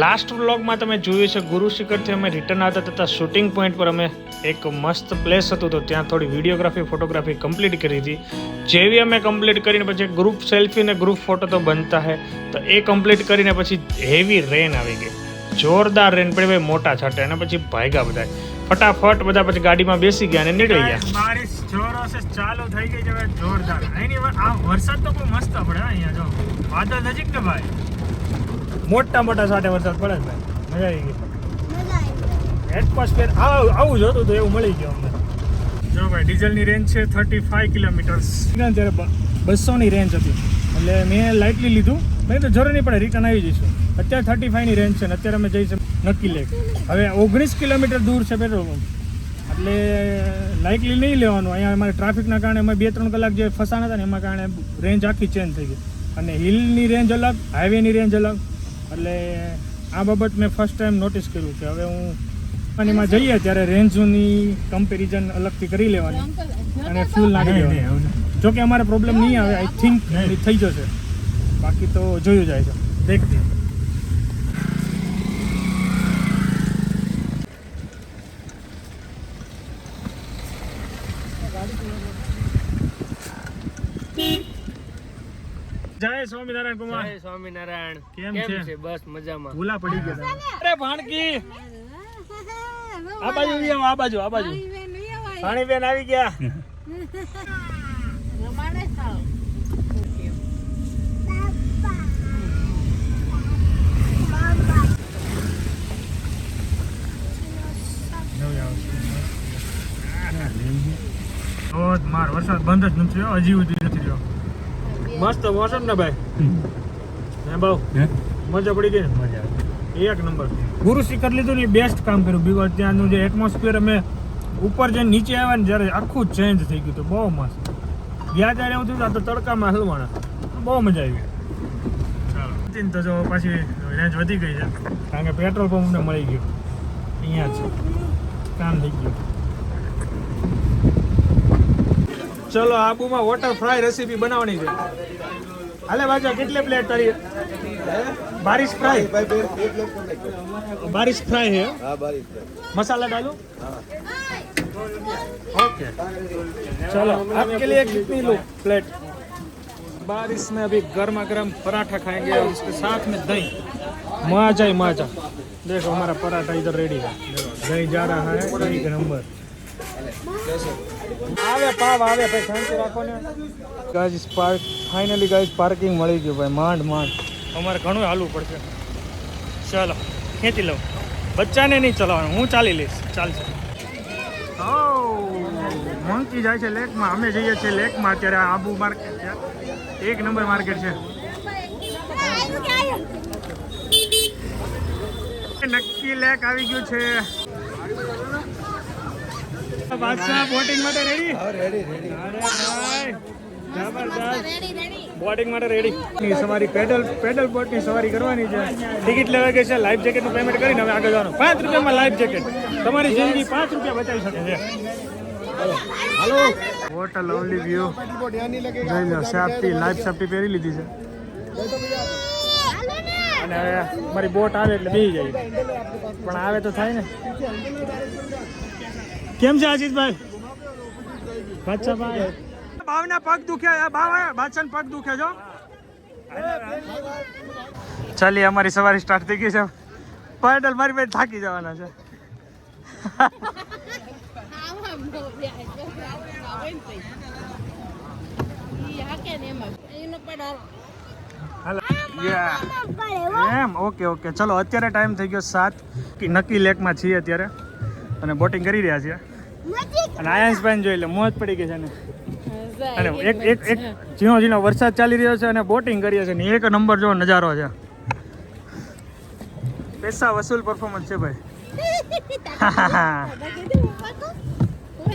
Last વ્લોગમાં તમે જોયું છે ગુરુ શિખરથી અમે રિટર્ન આવતા તથા શૂટિંગ પોઈન્ટ પર અમે એક મસ્ત પ્લેસ હતું તો ત્યાં થોડી વિડીયોગ્રાફી ફોટોગ્રાફી કમ્પ્લીટ કરી હતી. જેવી અમે કમ્પ્લીટ કરીને પછી ગ્રુપ સેલ્ફી ને ગ્રુપ ફોટો તો બનતા હે તો એ કમ્પ્લીટ કરીને પછી હેવી રેન આવી ગઈ, જોરદાર રેન પડી ભાઈ, મોટા છાંટે, અને પછી ભાગ્યા બધા ફટાફટ બધા પછી ગાડીમાં બેસી ગયા અને નીકળી ગયા. બારિશ જોરો સે ચાલુ થઈ ગઈ છે જોરદાર. આ વરસાદ તો બહુ મસ્ત પડે અહીંયા, જો વાદળ નજીક ને ભાઈ, મોટા મોટા સાથે વરસાદ પડે ભાઈ, મજા આવી ગઈ. એટમોસ્ફિયર આવું જોતું તો એવું મળી ગયું અમને. જો ભાઈ ડીઝલની રેન્જ છે 35 કિલોમીટર્સ, ત્યારે 200ની રેન્જ હતી એટલે મેં લાઇટલી લીધું, મેં તો જરૂર નહીં પડે, રિટર્ન આવી જઈશું. અત્યારે 35ની રેન્જ છે ને અત્યારે અમે જઈશું નક્કી લેક. હવે 19 કિલોમીટર દૂર છે પેટ્રોલ પંપ, એટલે લાઇટલી નહીં લેવાનું. અહીંયા અમારે ટ્રાફિકના કારણે અમે 2-3 કલાક જે ફસાણા હતા ને એમાં કારણે રેન્જ આખી ચેન્જ થઈ ગઈ, અને હિલની રેન્જ અલગ, હાઈવેની રેન્જ અલગ. એટલે આ બાબત મેં ફર્સ્ટ ટાઈમ નોટિસ કર્યું કે હવે હું એમાં જઈએ ત્યારે રેન્જની કમ્પેરિઝન અલગથી કરી લેવાની અને ફ્યુલ નાખી દેવાનું. જોકે અમારે પ્રોબ્લેમ નહીં આવે, આઈ થિંક થઈ જશે, બાકી તો જોયું જાય છે. દેખતી જય સ્વામિનારાયણ કુમાર. જય સ્વામિનારાયણ. કેમ છે? બસ મજામાં. ભૂલા પડી ગયા. અરે ભાણકી આ બાજુ આવો, આ બાજુ પાણી બેન આવી ગયા. માર વરસાદ બંધ જ નથી થયો, હજી સુધી નથી થયો. મસ્ત મોસમ ને ભાઈ, હે બહુ મજા પડી ગઈ ને. મજા એક નંબર. ગુરુ શિખર લીધું ને બેસ્ટ કામ કર્યું, બીકોઝ ત્યાંનું જે એટમોસ્ફિયર અમે ઉપર જઈને નીચે આવ્યા ને જ્યારે આખું ચેન્જ થઈ ગયું હતું, બહુ મસ્ત. ગયા ત્યારે એવું થયું તો તડકામાં હલવાના, બહુ મજા આવી. ચાલો તો જો પાછી રેન્જ વધી ગઈ છે કારણ કે પેટ્રોલ પંપ અમને મળી ગયું, અહીંયા છે કામ થઈ ગયું. ચલો આબુમાં વોટર ફ્રાય રેસીપી બનાવવાની છે. હાલે બાજુ કેટલી પ્લેટ તારી? बारिश फ्राई, बारिश फ्राई है. हाँ बारिश फ्राई. मसाला डालो. ओके चलो आपके लिए कितनी लो प्लेट? बारिश में अभी गर्मा गर्म पराठा खाएंगे और उसके साथ में दही. मजा ही मजा. देखो हमारा पराठा इधर रेडी है, दही जा रहा है एक नंबर. આવે પાવ આવે ભાઈ, શાંતિ રાખો ને. Guys park finally guys parking મળી ગયું ભાઈ, માંડ અમારે ઘણું હાલવું પડશે. ચાલો ખેંચી લઉં, બચ્ચાને નહીં ચલાવવાનું, હું ચાલી લઈશ, ચાલશે. મંકી જાય છે લેકમાં, અમે જઈએ છીએ લેકમાં. અત્યારે આબુ માર્કેટ છે, એક નંબર માર્કેટ છે. નક્કી લેક આવી ગયું છે. બાદશાહ બોટિંગ માટે રેડી? રેડી. અરે ભાઈ જબરદસ્ત, બોટિંગ માટે રેડી. સવારી પેડલ બોટની સવારી કરવાની છે. ટિકિટ લેવા ગઈ છે, લાઈફ જેકેટનું પેમેન્ટ કરીને હવે આગળ જવાનું. 5 રૂપિયામાં લાઈફ જેકેટ, તમારી જિંદગી 5 રૂપિયા બચાવી શકે છે. હાલો વોટ અ લવલી વ્યૂ. જોઈ લો, સેફટી, લાઈફ સેફટી પહેરી લીધી છે અને હવે મારી બોટ આવે એટલે બેસી જાય, પણ આવે તો થાય ને. કેમ છે આશીષભાઈ? બાદશાહ ભાઈ, ભાવના પગ દુખ્યા, બાદશાહ પગ દુખે છો. ચાલી અમારી સવારી સ્ટાર્ટ થઈ ગઈ છે. પેડલ મારી ભાઈ થાકી જવાના છે. એમ ઓકે ઓકે ચલો. અત્યારે ટાઈમ થઈ ગયો 7. નક્કી લેકમાં છીએ અત્યારે અને બોટિંગ કરી રહ્યા છીએ. અને આયંશભાઈ જોઈ લે, મોજ પડી ગઈ છે ને. અને એક ઝીણો ઝીણો વરસાદ ચાલી રહ્યો છે અને બોટિંગ કરીએ છીએ ને એક નંબર જો નજારો છે. પૈસા વસૂલ પરફોર્મન્સ છે ભાઈ.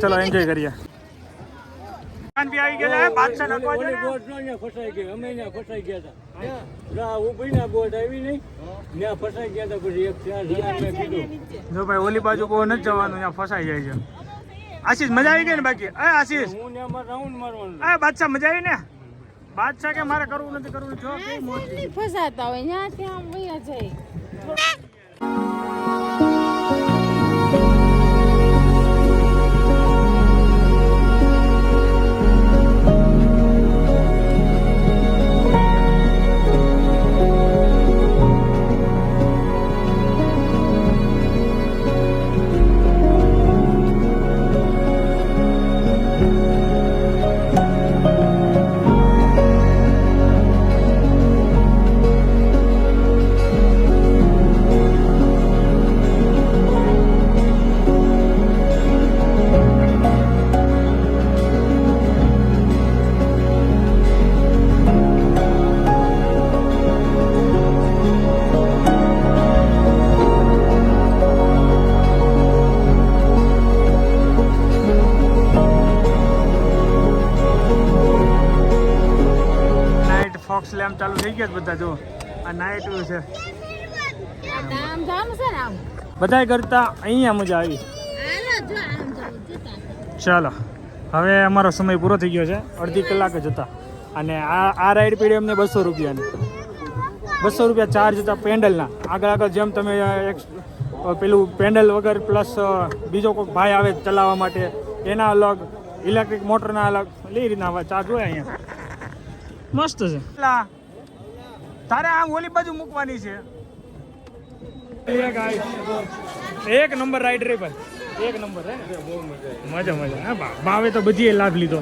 ચલો એન્જોય કરીએ. આવી ગયા બાદશાહ નખવા જો બોટ નો અહીંયા ફસાઈ ગઈ, અમે અહીંયા ફસાઈ ગયા હતા. રા ઊભી ના બોટ આવી નહીં, ત્યાં ફસાઈ ગયા હતા. પછી એક 4 જણા મેં કીધું જો ભાઈ ઓલી બાજુ બહુ નથી જવાનું, ત્યાં ફસાઈ જાય છે. આશીષ મજા આવી ગઈ ને? બાકી આશીષ હું ને અમાર રાઉન્ડ મારવાનું. બાદશાહ મજા આવી ને? બાદશાહ કે મારે કરવું નથી કરવું, જો કે મોટી ફસાતા હોય ત્યાં ત્યાં વયા જાય. ગયા બધા જો આ નાઇટ વ્યૂ છે આમ જામ છે ને આમ બધાય કરતા અહીંયા મજા આવી હાલો જો આમ જાવ જોતા ચાલો હવે અમારો સમય પૂરો થઈ ગયો છે અડધી કલાક જ હતા અને આ રાઈડ પીડી અમને 200 રૂપિયાની 200 રૂપિયા ચાર્જ હતા પેન્ડલના આગળ જેમ તમે એક પેલું પેન્ડલ વગર પ્લસ બીજો કોઈ ભાઈ આવે ચલાવવા માટે એના અલગ ઇલેક્ટ્રિક મોટરના અલગ એ રીતના ચાર્જ હોય અહીંયા મસ્ત છે તારે આમ ઓલી બાજુ મૂકવાની છે એક નંબર રાઈડ રે ભાઈ એક નંબર હે મજા મજા હા ભાવે તો બધી લાભ લીધો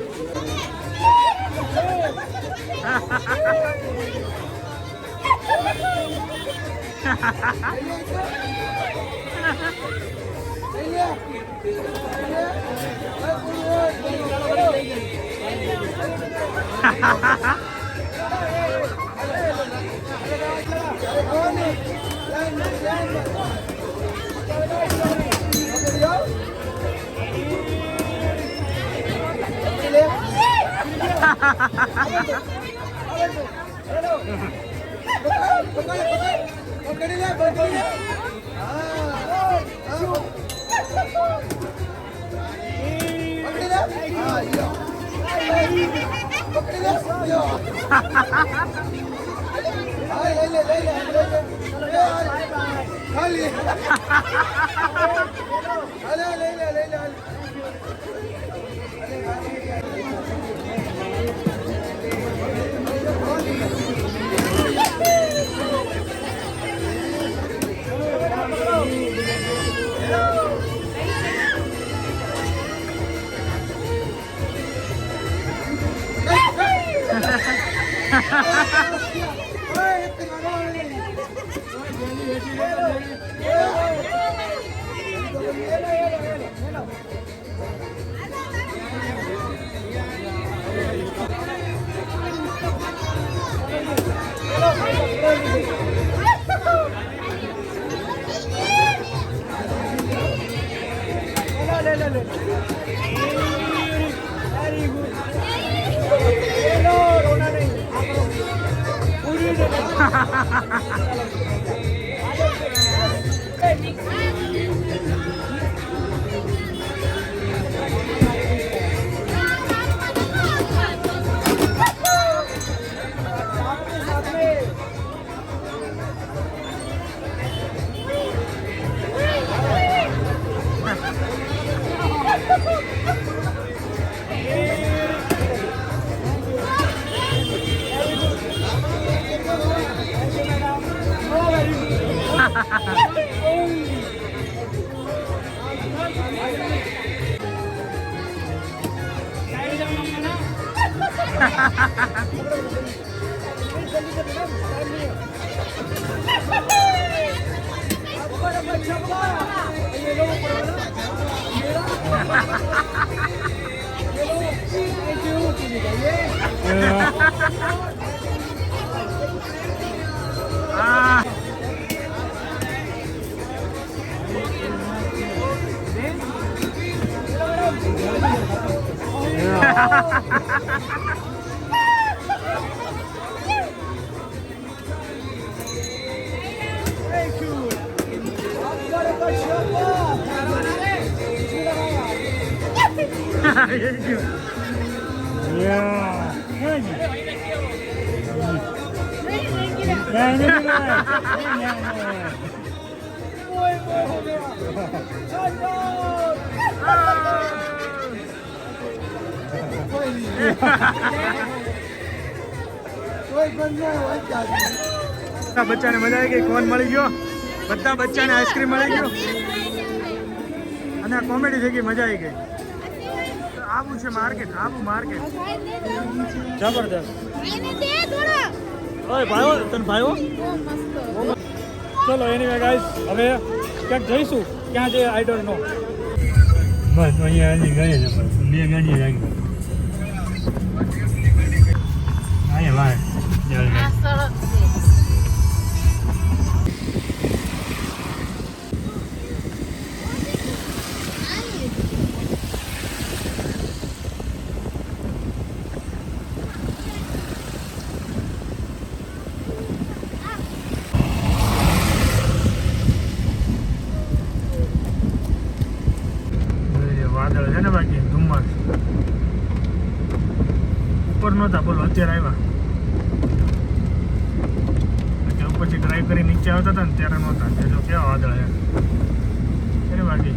બચ્ચાને મજા આવી ગઈ કોણ મળી ગયો બધા બચ્ચાને આઈસ્ક્રીમ મળી ગયો અને કોમેડી થઈ ગઈ મજા આવી ગઈ આવું છે માર્કેટ આવું માર્કેટ જબરદસ્ત ઓય ભાઈઓ તને ભાઈઓ ચલો એનીવે ગાઈસ હવે ક્યાંક જઈશું ક્યાં જઈએ આઈ ડોન્ટ નો બસ અહીંયા હજી ગઈ છે બસ બે ગાડી લાગી અહીંયા ભાઈ અત્યારે આવ્યા એટલે ઉપરથી ડ્રાઈવ કરી નીચે આવતા હતા ને ત્યારે નહોતા તે જો કેવા વાદળ છે અરે બાકી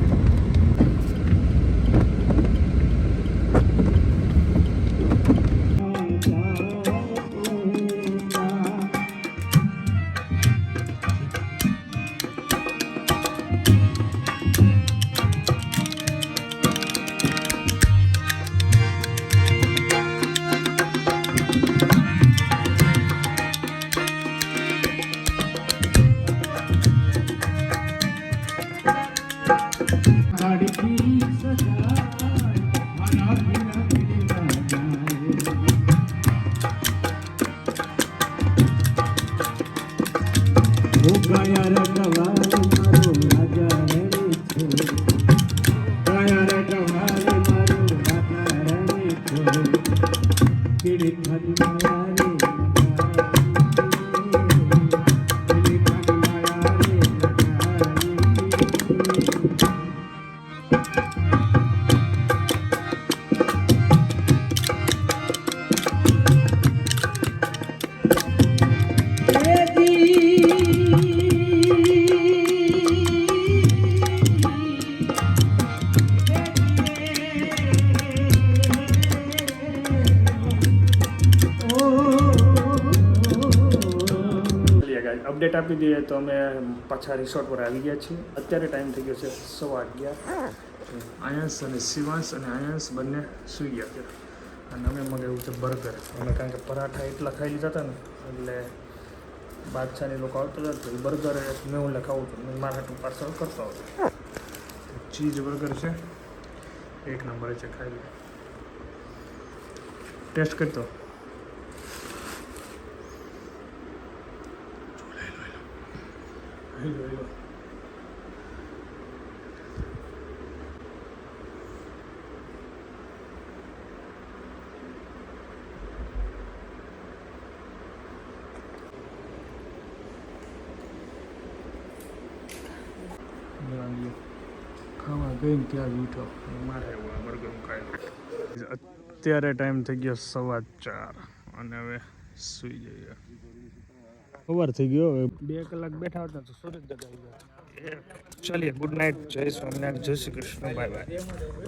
અપડેટ આપી દઈએ તો અમે પાછા રિસોર્ટ પર આવી ગયા છીએ અત્યારે ટાઈમ થઈ ગયો છે 11:15 આયંશ અને શિવાંશ અને આયંશ બંને સૂઈ ગયા છે અને અમે મગાવ્યું છે બર્ગર અમે કારણ કે પરાઠા એટલા ખાઈ લીધા હતા ને એટલે બાદશાહની લોકો આવતા હતા તો બર્ગર મેં હું ખાવું છું મેં મારા હાટું પાર્સલ કરતો હતો ચીઝ બર્ગર છે એક નંબર છે ખાઈ લે ટેસ્ટ કરતો હેલો ખાવા ગઈને ત્યાં જ ઉઠો મારે એવું આ બર્ગર ખાઈ અત્યારે ટાઈમ થઈ ગયો 4:15 અને હવે સૂઈ જઈએ સવાર થઈ ગયો હવે 2 કલાક બેઠા હતા તો સૂરજ દગાઈ ગયો ચાલીએ ગુડ નાઇટ જય સ્વામિનારાયણ જય શ્રી કૃષ્ણ બાય બાય